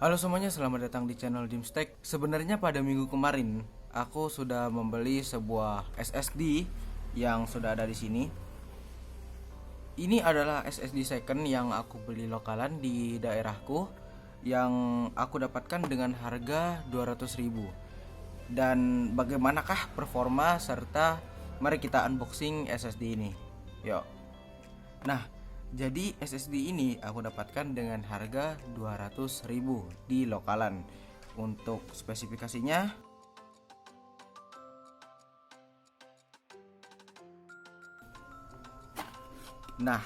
Halo semuanya, selamat datang di channel Dimstek. Sebenarnya pada minggu kemarin aku sudah membeli sebuah SSD yang sudah ada di sini. Ini adalah SSD second yang aku beli lokalan di daerahku, yang aku dapatkan dengan harga 200.000. Dan bagaimanakah performa serta mari kita unboxing SSD ini. Yuk. Nah, jadi SSD ini aku dapatkan dengan harga 200.000 di lokalan. Untuk spesifikasinya, nah,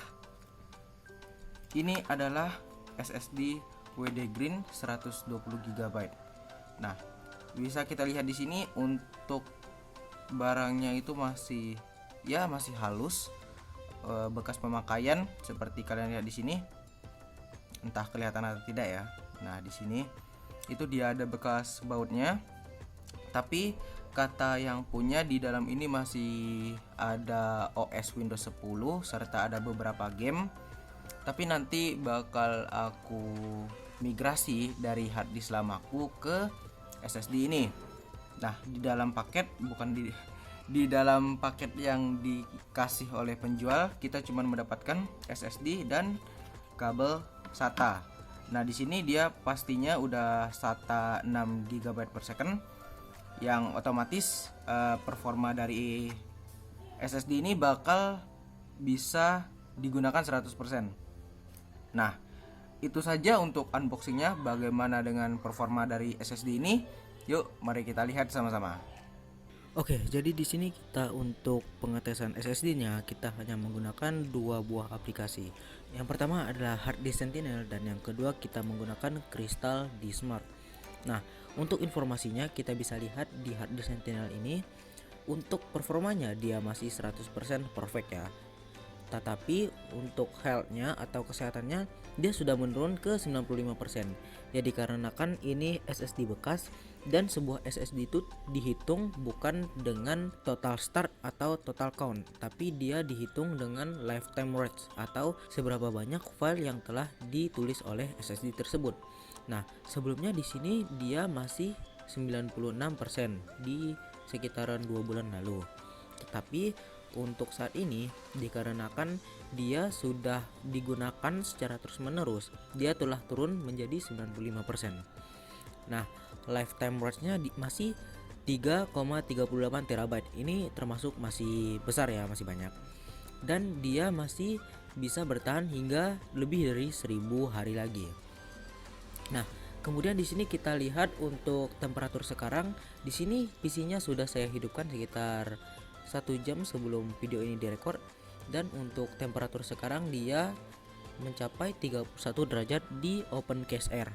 ini adalah SSD WD Green 120 GB. Nah, bisa kita lihat di sini untuk barangnya itu masih halus, bekas pemakaian seperti kalian lihat di sini. Entah kelihatan atau tidak ya. Nah, di sini itu dia ada bekas bautnya. Tapi kata yang punya di dalam ini masih ada OS Windows 10 serta ada beberapa game. Tapi nanti bakal aku migrasi dari hard disk lamaku ke SSD ini. Nah, di dalam paket di dalam paket yang dikasih oleh penjual, kita cuma mendapatkan SSD dan kabel SATA. Nah, di sini dia pastinya udah SATA 6 GB per second, yang otomatis performa dari SSD ini bakal bisa digunakan 100%. Nah, itu saja untuk unboxingnya. Bagaimana dengan performa dari SSD ini? Yuk, mari kita lihat sama-sama. Oke, jadi di sini kita untuk pengetesan SSD-nya kita hanya menggunakan dua buah aplikasi. Yang pertama adalah Hard Disk Sentinel dan yang kedua kita menggunakan Crystal Disk Smart. Nah, untuk informasinya kita bisa lihat di Hard Disk Sentinel ini untuk performanya dia masih 100% perfect ya. Tetapi untuk health-nya atau kesehatannya dia sudah menurun ke 95%. Ya dikarenakan ini SSD bekas dan sebuah SSD itu dihitung bukan dengan total start atau total count, tapi dia dihitung dengan lifetime rates atau seberapa banyak file yang telah ditulis oleh SSD tersebut. Nah, sebelumnya di sini dia masih 96% di sekitaran 2 bulan lalu. Tetapi untuk saat ini dikarenakan dia sudah digunakan secara terus-menerus, dia telah turun menjadi 95%. Nah, lifetime rate-nya masih 3,38 terabyte. Ini termasuk masih besar ya, masih banyak. Dan dia masih bisa bertahan hingga lebih dari 1000 hari lagi. Nah, kemudian di sini kita lihat untuk temperatur sekarang. Di sini PC-nya sudah saya hidupkan sekitar 1 jam sebelum video ini direkord, dan untuk temperatur sekarang dia mencapai 31 derajat di open case air,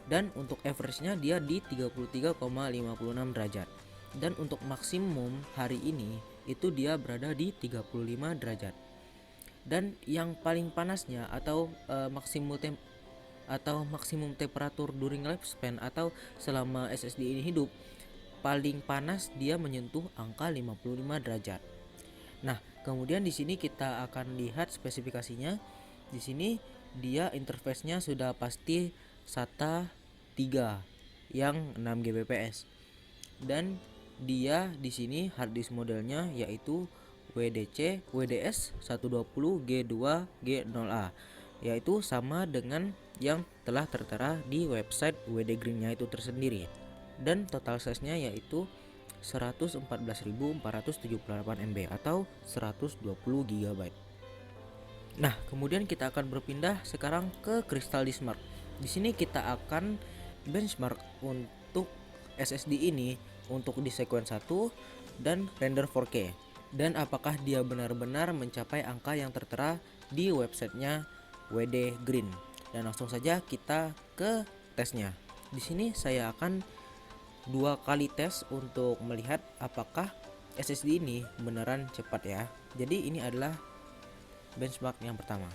dan untuk average-nya dia di 33,56 derajat, dan untuk maksimum hari ini itu dia berada di 35 derajat. Dan yang paling panasnya atau maksimum temperatur during lifespan atau selama SSD ini hidup, paling panas dia menyentuh angka 55 derajat. Nah, kemudian di sini kita akan lihat spesifikasinya. Di sini dia interface-nya sudah pasti SATA 3 yang 6 Gbps. Dan dia di sini hard disk modelnya yaitu WDS 120 G2 G0A, yaitu sama dengan yang telah tertera di website WD Green-nya itu tersendiri. Dan total size-nya yaitu 114.478 MB atau 120 GB. Nah, kemudian kita akan berpindah sekarang ke Crystal Disk Smart. Di sini kita akan benchmark untuk SSD ini untuk di sequence 1 dan render 4K, dan apakah dia benar-benar mencapai angka yang tertera di websitenya WD Green. Dan langsung saja kita ke tesnya. Di sini saya akan 2 kali tes untuk melihat apakah SSD ini beneran cepat ya. Jadi ini adalah benchmark yang pertama.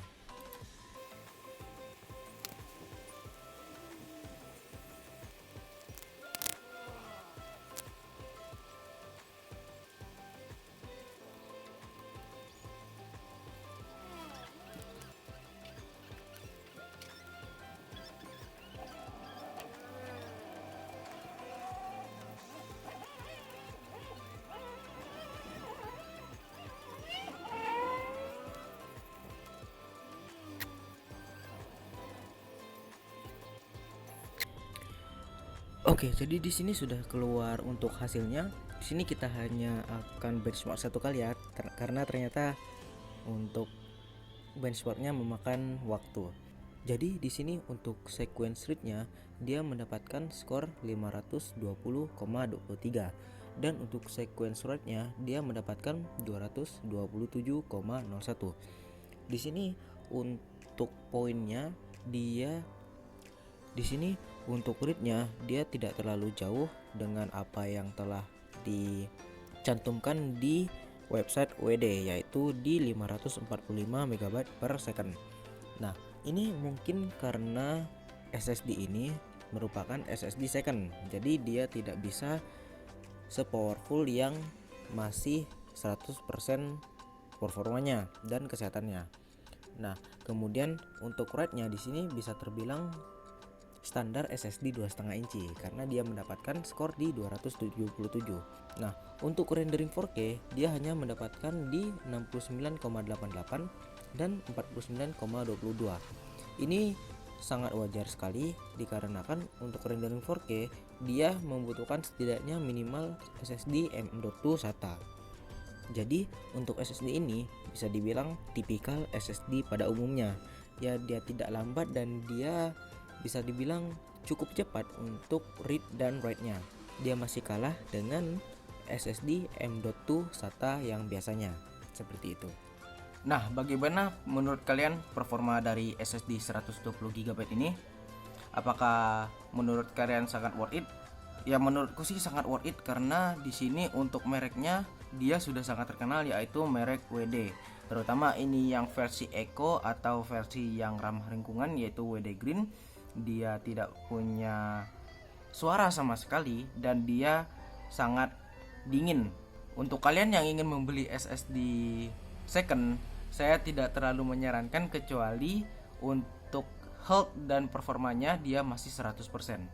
Oke, jadi di sini sudah keluar untuk hasilnya. Di sini kita hanya akan benchmark satu kali ya, karena ternyata untuk benchmarknya memakan waktu. Jadi di sini untuk sequence rate-nya dia mendapatkan skor 520,23 dan untuk sequence rate-nya dia mendapatkan 227,01. Di sini untuk poinnya dia di sini untuk rate-nya dia tidak terlalu jauh dengan apa yang telah dicantumkan di website WD, yaitu di 545 MB per second. Nah, ini mungkin karena SSD ini merupakan SSD second, jadi dia tidak bisa sepowerful yang masih 100% performanya dan kesehatannya. Nah, kemudian untuk rate-nya di sini bisa terbilang standar SSD 2,5 inci karena dia mendapatkan skor di 277. Nah, untuk rendering 4K dia hanya mendapatkan di 69,88 dan 49,22. Ini sangat wajar sekali dikarenakan untuk rendering 4K dia membutuhkan setidaknya minimal SSD M.2 SATA. Jadi untuk SSD ini bisa dibilang tipikal SSD pada umumnya. Ya, dia tidak lambat dan dia bisa dibilang cukup cepat untuk read dan write-nya. Dia masih kalah dengan SSD M.2 SATA yang biasanya. Seperti itu. Nah, bagaimana menurut kalian performa dari SSD 120 GB ini? Apakah menurut kalian sangat worth it? Ya, menurutku sih sangat worth it karena di sini untuk mereknya dia sudah sangat terkenal, yaitu merek WD. Terutama ini yang versi Eco atau versi yang ramah lingkungan, yaitu WD Green. Dia tidak punya suara sama sekali dan dia sangat dingin. Untuk kalian yang ingin membeli SSD second, saya tidak terlalu menyarankan kecuali untuk health dan performanya dia masih 100%.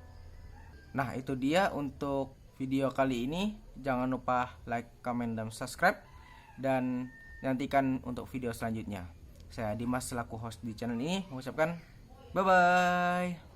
Nah, itu dia untuk video kali ini. Jangan lupa like, comment, dan subscribe. Dan nantikan untuk video selanjutnya. Saya Dimas selaku host di channel ini mengucapkan bye-bye.